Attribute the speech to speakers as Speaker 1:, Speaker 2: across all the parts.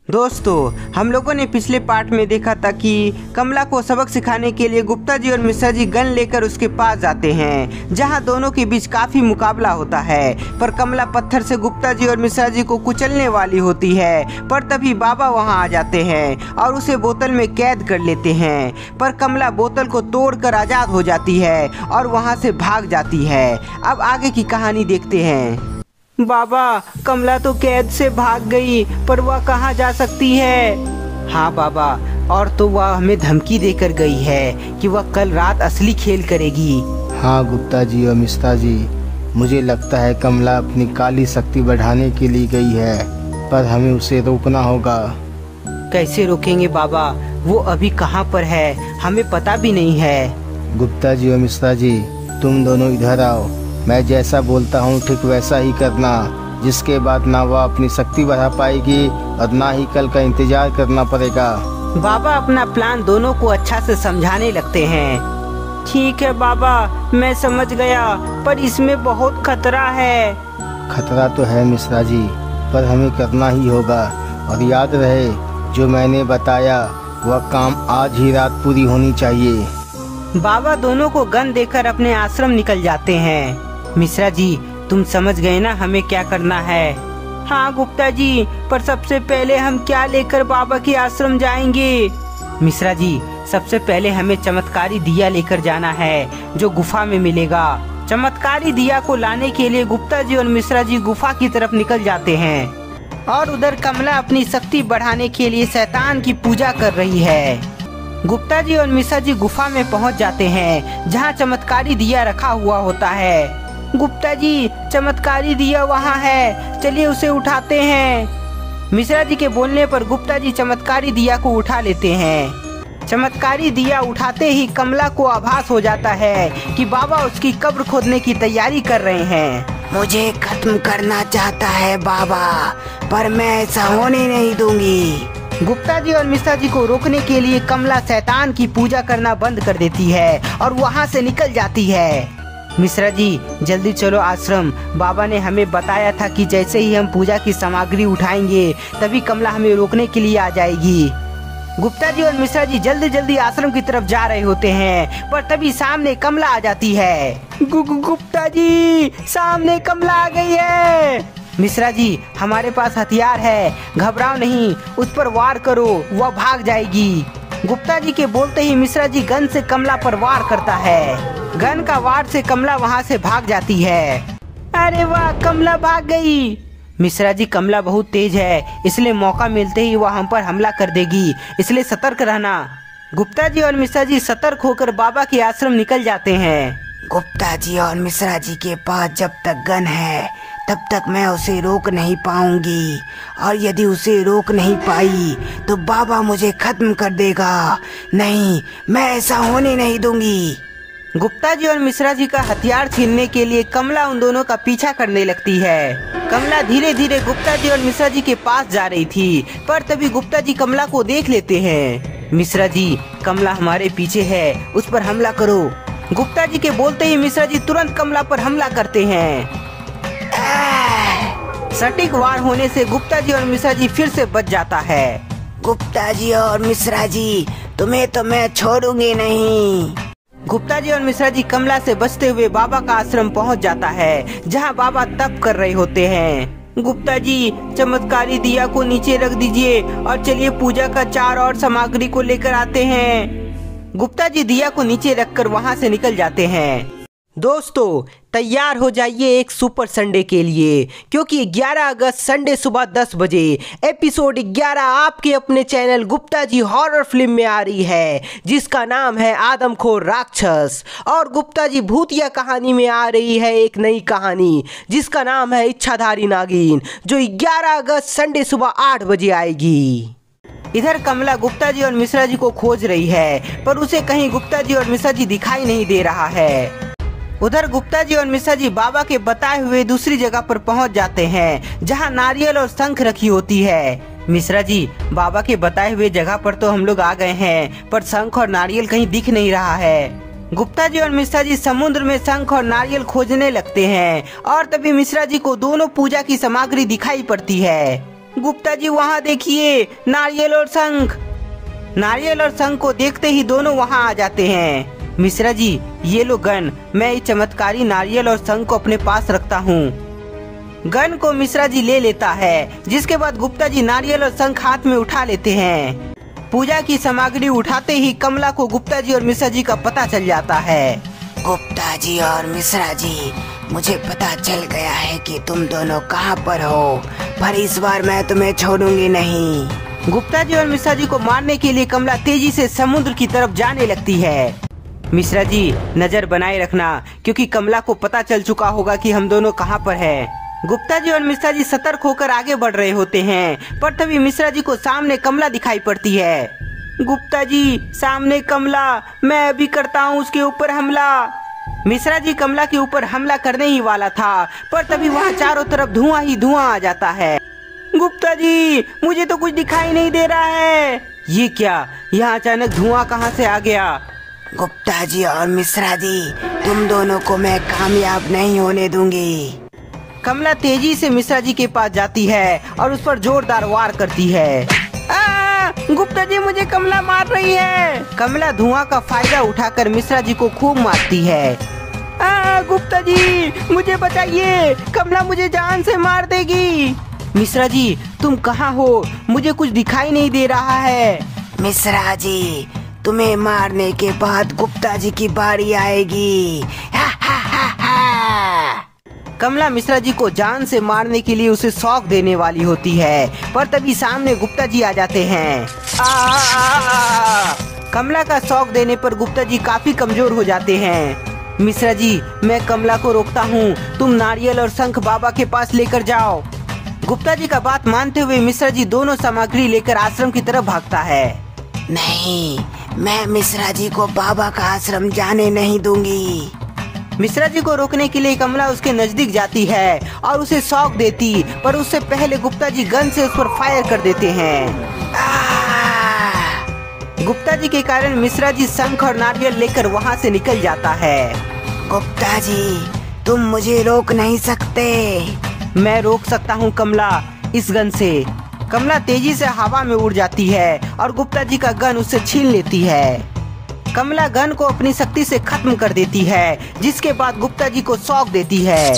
Speaker 1: दोस्तों, हम लोगों ने पिछले पार्ट में देखा था कि कमला को सबक सिखाने के लिए गुप्ता जी और मिश्रा जी गन लेकर उसके पास जाते हैं, जहां दोनों के बीच काफी मुकाबला होता है। पर कमला पत्थर से गुप्ता जी और मिश्रा जी को कुचलने वाली होती है, पर तभी बाबा वहां आ जाते हैं और उसे बोतल में कैद कर लेते हैं। पर कमला बोतल को तोड़कर आजाद हो जाती है और वहाँ से भाग जाती है। अब आगे की कहानी देखते हैं। बाबा, कमला तो कैद से भाग गई, पर वह कहाँ जा सकती है? हाँ बाबा, और तो वह हमें धमकी देकर गई है कि वह कल रात असली खेल करेगी।
Speaker 2: हाँ गुप्ता जी और मिश्रा जी, मुझे लगता है कमला अपनी काली शक्ति बढ़ाने के लिए गई है, पर हमें उसे रोकना होगा।
Speaker 1: कैसे रोकेंगे बाबा? वो अभी कहाँ पर है, हमें पता भी नहीं है।
Speaker 2: गुप्ता जी और मिश्रा जी, तुम दोनों इधर आओ। मैं जैसा बोलता हूँ ठीक वैसा ही करना, जिसके बाद ना वह अपनी शक्ति बढ़ा पाएगी और ना ही कल का इंतजार करना पड़ेगा।
Speaker 1: बाबा अपना प्लान दोनों को अच्छा से समझाने लगते हैं। ठीक है बाबा, मैं समझ गया, पर इसमें बहुत खतरा है।
Speaker 2: खतरा तो है मिश्रा जी, पर हमें करना ही होगा। और याद रहे, जो मैंने बताया वह काम आज ही रात पूरी होनी चाहिए।
Speaker 1: बाबा दोनों को गन देकर अपने आश्रम निकल जाते हैं। मिश्रा जी, तुम समझ गए ना हमें क्या करना है? हाँ गुप्ता जी, पर सबसे पहले हम क्या लेकर बाबा के आश्रम जाएंगे? मिश्रा जी, सबसे पहले हमें चमत्कारी दिया लेकर जाना है, जो गुफा में मिलेगा। चमत्कारी दिया को लाने के लिए गुप्ता जी और मिश्रा जी गुफा की तरफ निकल जाते हैं। और उधर कमला अपनी शक्ति बढ़ाने के लिए शैतान की पूजा कर रही है। गुप्ता जी और मिश्रा जी गुफा में पहुंच जाते हैं, जहां चमत्कारी दिया रखा हुआ होता है। गुप्ता जी, चमत्कारी दिया वहाँ है, चलिए उसे उठाते हैं। मिश्रा जी के बोलने पर गुप्ता जी चमत्कारी दिया को उठा लेते हैं। चमत्कारी दिया उठाते ही कमला को आभास हो जाता है कि बाबा उसकी कब्र खोदने की तैयारी कर रहे हैं। मुझे खत्म करना चाहता है बाबा, पर मैं ऐसा होने नहीं दूंगी। गुप्ता जी और मिश्रा जी को रोकने के लिए कमला शैतान की पूजा करना बंद कर देती है और वहाँ से निकल जाती है। मिश्रा जी, जल्दी चलो आश्रम। बाबा ने हमें बताया था कि जैसे ही हम पूजा की सामग्री उठाएंगे तभी कमला हमें रोकने के लिए आ जाएगी। गुप्ता जी और मिश्रा जी जल्दी जल्दी आश्रम की तरफ जा रहे होते हैं, पर तभी सामने कमला आ जाती है। गुप्ता जी, सामने कमला आ गई है। मिश्रा जी, हमारे पास हथियार है, घबराओ नहीं, उस पर वार करो, वह भाग जाएगी। गुप्ता जी के बोलते ही मिश्रा जी गन से कमला पर वार करता है। गन का वार से कमला वहाँ से भाग जाती है। अरे वाह, कमला भाग गई। मिश्रा जी, कमला बहुत तेज है, इसलिए मौका मिलते ही वह हम पर हमला कर देगी, इसलिए सतर्क रहना। गुप्ता जी और मिश्रा जी सतर्क होकर बाबा के आश्रम निकल जाते हैं। गुप्ता जी और मिश्रा जी के पास जब तक गन है तब तक मैं उसे रोक नहीं पाऊंगी, और यदि उसे रोक नहीं पाई तो बाबा मुझे खत्म कर देगा। नहीं, मैं ऐसा होने नहीं दूंगी। गुप्ता जी और मिश्रा जी का हथियार छीनने के लिए कमला उन दोनों का पीछा करने लगती है। कमला धीरे धीरे गुप्ता जी और मिश्रा जी के पास जा रही थी, पर तभी गुप्ता जी कमला को देख लेते हैं। मिश्रा जी, कमला हमारे पीछे है, उस पर हमला करो। गुप्ता जी के बोलते ही मिश्रा जी तुरंत कमला पर हमला करते हैं। सटीक वार होने से गुप्ता जी और मिश्रा जी फिर से बच जाता है। गुप्ता जी और मिश्रा जी, तुम्हें तो मैं छोड़ूंगी नहीं। गुप्ता जी और मिश्रा जी कमला से बचते हुए बाबा का आश्रम पहुंच जाता है, जहां बाबा तप कर रहे होते हैं। गुप्ता जी, चमत्कारी दिया को नीचे रख दीजिए और चलिए पूजा का चार और सामग्री को लेकर आते हैं। गुप्ता जी दिया को नीचे रखकर वहां से निकल जाते हैं। दोस्तों, तैयार हो जाइए एक सुपर संडे के लिए, क्योंकि 11 अगस्त संडे सुबह 10 बजे एपिसोड 11 आपके अपने channel Gupta ji horror film में आ रही है, जिसका नाम है आदमखोर राक्षस। और गुप्ता जी भूतिया कहानी में आ रही है एक नई कहानी, जिसका नाम है इच्छाधारी नागिन, जो 11 अगस्त संडे सुबह 8 बजे आएगी। इधर कमला गुप्ता जी और मिश्रा जी को खोज रही है, पर उसे कहीं गुप्ता जी और मिश्रा जी दिखाई नहीं दे रहा है। उधर गुप्ता जी और मिश्रा जी बाबा के बताए हुए दूसरी जगह पर पहुंच जाते हैं, जहां नारियल और शंख रखी होती है। मिश्रा जी, बाबा के बताए हुए जगह पर तो हम लोग आ गए हैं, पर शंख और नारियल कहीं दिख नहीं रहा है। गुप्ता जी और मिश्रा जी समुद्र में शंख और नारियल खोजने लगते हैं, और तभी मिश्रा जी को दोनों पूजा की सामग्री दिखाई पड़ती है। गुप्ता जी वहाँ देखिए, नारियल और शंख। नारियल और शंख को देखते ही दोनों वहाँ आ जाते हैं। मिश्रा जी, ये लो गन, मैं इस चमत्कारी नारियल और शंख को अपने पास रखता हूँ। गन को मिश्रा जी ले लेता है, जिसके बाद गुप्ता जी नारियल और शंख हाथ में उठा लेते हैं। पूजा की सामग्री उठाते ही कमला को गुप्ता जी और मिश्रा जी का पता चल जाता है।
Speaker 3: गुप्ता जी और मिश्रा जी, मुझे पता चल गया है कि तुम दोनों कहाँ पर हो, पर इस बार मैं तुम्हें छोड़ूंगी नहीं।
Speaker 1: गुप्ता जी और मिश्रा जी को मारने के लिए कमला तेजी से समुद्र की तरफ जाने लगती है। मिश्रा जी, नजर बनाए रखना, क्योंकि कमला को पता चल चुका होगा कि हम दोनों कहाँ पर हैं। गुप्ता जी और मिश्रा जी सतर्क होकर आगे बढ़ रहे होते हैं, पर तभी मिश्रा जी को सामने कमला दिखाई पड़ती है। गुप्ता जी, सामने कमला, मैं अभी करता हूँ उसके ऊपर हमला। मिश्रा जी कमला के ऊपर हमला करने ही वाला था, पर तभी वहाँ चारों तरफ धुआं ही धुआं आ जाता है। गुप्ता जी, मुझे तो कुछ दिखाई नहीं दे रहा है। ये क्या, यहाँ अचानक धुआं कहाँ से आ गया?
Speaker 3: गुप्ता जी और मिश्रा जी, तुम दोनों को मैं कामयाब नहीं होने दूंगी।
Speaker 1: कमला तेजी से मिश्रा जी के पास जाती है और उस पर जोरदार वार करती है। गुप्ता जी, मुझे कमला मार रही है। कमला धुआं का फायदा उठाकर मिश्रा जी को खूब मारती है। गुप्ता जी, मुझे बचाइए, कमला मुझे जान से मार देगी। मिश्रा जी, तुम कहाँ हो? मुझे कुछ दिखाई नहीं दे रहा है।
Speaker 3: मिश्रा जी, तुम्हें मारने के बाद गुप्ता जी की बारी आएगी।
Speaker 1: कमला मिश्रा जी को जान से मारने के लिए उसे शौक देने वाली होती है, पर तभी सामने गुप्ता जी आ जाते हैं। कमला का शौक देने पर गुप्ता जी काफी कमजोर हो जाते हैं। मिश्रा जी, मैं कमला को रोकता हूँ, तुम नारियल और शंख बाबा के पास लेकर जाओ। गुप्ता जी का बात मानते हुए मिश्रा जी दोनों सामग्री लेकर आश्रम की तरफ भागता है।
Speaker 3: नहीं, मैं मिश्रा जी को बाबा का आश्रम जाने नहीं दूंगी।
Speaker 1: मिश्रा जी को रोकने के लिए कमला उसके नजदीक जाती है और उसे शॉक देती, पर उससे पहले गुप्ता जी गन से उस पर फायर कर देते हैं। गुप्ता जी के कारण मिश्रा जी शंख और नारियल लेकर वहाँ से निकल जाता है।
Speaker 3: गुप्ता जी, तुम मुझे रोक नहीं सकते।
Speaker 1: मैं रोक सकता हूँ कमला, इस गन से। कमला तेजी से हवा में उड़ जाती है और गुप्ता जी का गन उससे छीन लेती है। कमला गन को अपनी शक्ति से खत्म कर देती है, जिसके बाद गुप्ता जी को शॉक देती है।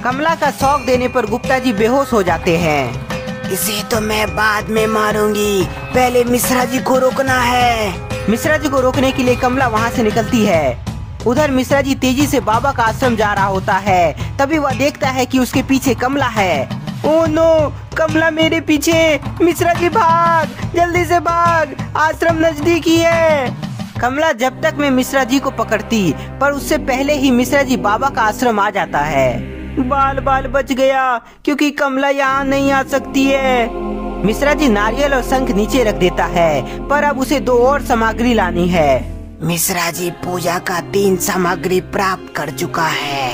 Speaker 1: कमला का शॉक देने पर गुप्ता जी बेहोश हो जाते हैं।
Speaker 3: इसे तो मैं बाद में मारूंगी, पहले मिश्रा जी को रोकना है।
Speaker 1: मिश्रा जी को रोकने के लिए कमला वहाँ से निकलती है। उधर मिश्रा जी तेजी से बाबा का आश्रम जा रहा होता है, तभी वह देखता है कि उसके पीछे कमला है। ओह नो, कमला मेरे पीछे। मिश्रा जी भाग, जल्दी से भाग, आश्रम नजदीक ही है। कमला जब तक मैं मिश्रा जी को पकड़ती, पर उससे पहले ही मिश्रा जी बाबा का आश्रम आ जाता है। बाल बाल बच गया, क्योंकि कमला यहाँ नहीं आ सकती है। मिश्रा जी नारियल और शंख नीचे रख देता है, पर अब उसे 2 और सामग्री लानी है।
Speaker 3: मिश्रा जी पूजा का 3 सामग्री प्राप्त कर चुका है,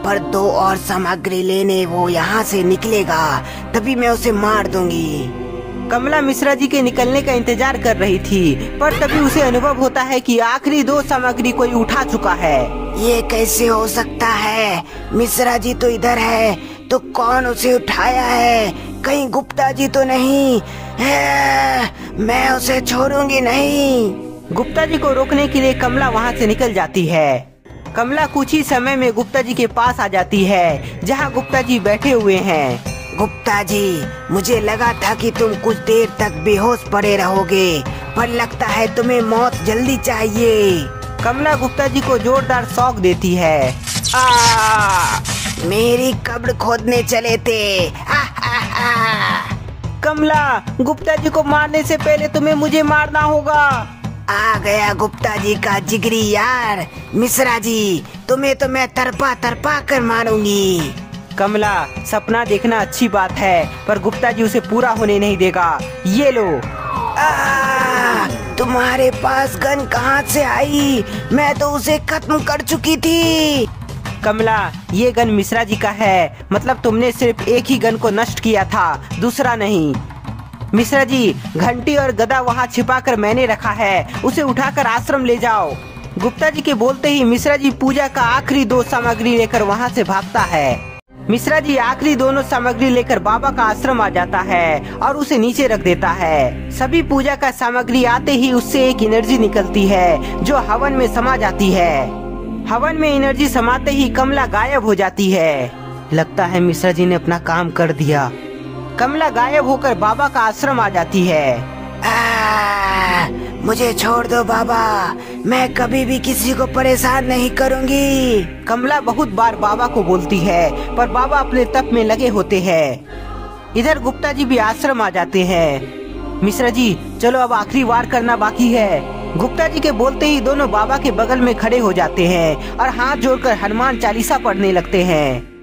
Speaker 3: पर 2 और सामग्री लेने वो यहाँ से निकलेगा, तभी मैं उसे मार दूंगी।
Speaker 1: कमला मिश्रा जी के निकलने का इंतजार कर रही थी, पर तभी उसे अनुभव होता है कि आखिरी 2 सामग्री कोई उठा चुका है।
Speaker 3: ये कैसे हो सकता है? मिश्रा जी तो इधर है, तो कौन उसे उठाया है? कहीं गुप्ता जी तो नहीं है? मैं उसे छोड़ूंगी नहीं।
Speaker 1: गुप्ता जी को रोकने के लिए कमला वहाँ से निकल जाती है। कमला कुछ ही समय में गुप्ता जी के पास आ जाती है, जहाँ गुप्ता जी बैठे हुए हैं।
Speaker 3: गुप्ता जी, मुझे लगा था कि तुम कुछ देर तक बेहोश पड़े रहोगे, पर लगता है तुम्हें मौत जल्दी चाहिए।
Speaker 1: कमला गुप्ता जी को जोरदार शॉक देती है।
Speaker 3: मेरी कब्र खोदने चले थे।
Speaker 1: कमला, गुप्ता जी को मारने से पहले तुम्हें मुझे मारना होगा।
Speaker 3: आ गया गुप्ता जी का जिगरी यार। मिश्रा जी, तुम्हें तो मैं तरपा तरपा कर मारूंगी।
Speaker 1: कमला, सपना देखना अच्छी बात है, पर गुप्ता जी उसे पूरा होने नहीं देगा। ये लो।
Speaker 3: तुम्हारे पास गन कहाँ से आई? मैं तो उसे खत्म कर चुकी थी।
Speaker 1: कमला, ये गन मिश्रा जी का है, मतलब तुमने सिर्फ एक ही गन को नष्ट किया था, दूसरा नहीं। मिश्रा जी, घंटी और गदा वहाँ छिपाकर मैंने रखा है, उसे उठाकर आश्रम ले जाओ। गुप्ता जी के बोलते ही मिश्रा जी पूजा का आखिरी 2 सामग्री लेकर वहाँ से भागता है। मिश्रा जी आखिरी दोनों सामग्री लेकर बाबा का आश्रम आ जाता है और उसे नीचे रख देता है। सभी पूजा का सामग्री आते ही उससे एक एनर्जी निकलती है जो हवन में समा जाती है। हवन में एनर्जी समाते ही कमला गायब हो जाती है। लगता है मिश्रा जी ने अपना काम कर दिया। कमला गायब होकर बाबा का आश्रम आ जाती है।
Speaker 3: मुझे छोड़ दो बाबा, मैं कभी भी किसी को परेशान नहीं करूंगी।
Speaker 1: कमला बहुत बार बाबा को बोलती है पर बाबा अपने तप में लगे होते हैं। इधर गुप्ता जी भी आश्रम आ जाते हैं। मिश्रा जी चलो अब आखिरी वार करना बाकी है। गुप्ता जी के बोलते ही दोनों बाबा के बगल में खड़े हो जाते हैं और हाथ जोड़कर हनुमान चालीसा पढ़ने लगते हैं।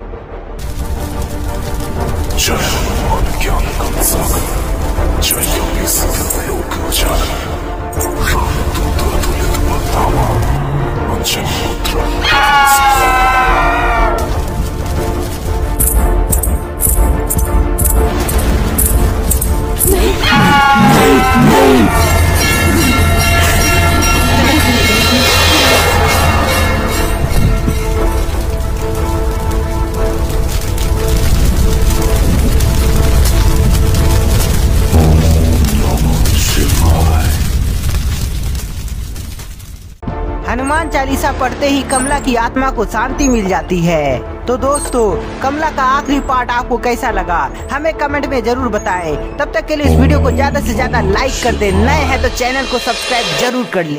Speaker 1: हनुमान चालीसा पढ़ते ही कमला की आत्मा को शांति मिल जाती है। तो दोस्तों कमला का आखिरी पार्ट आपको कैसा लगा हमें कमेंट में जरूर बताएं। तब तक के लिए इस वीडियो को ज्यादा से ज्यादा लाइक कर दें। नए हैं तो चैनल को सब्सक्राइब जरूर कर लें।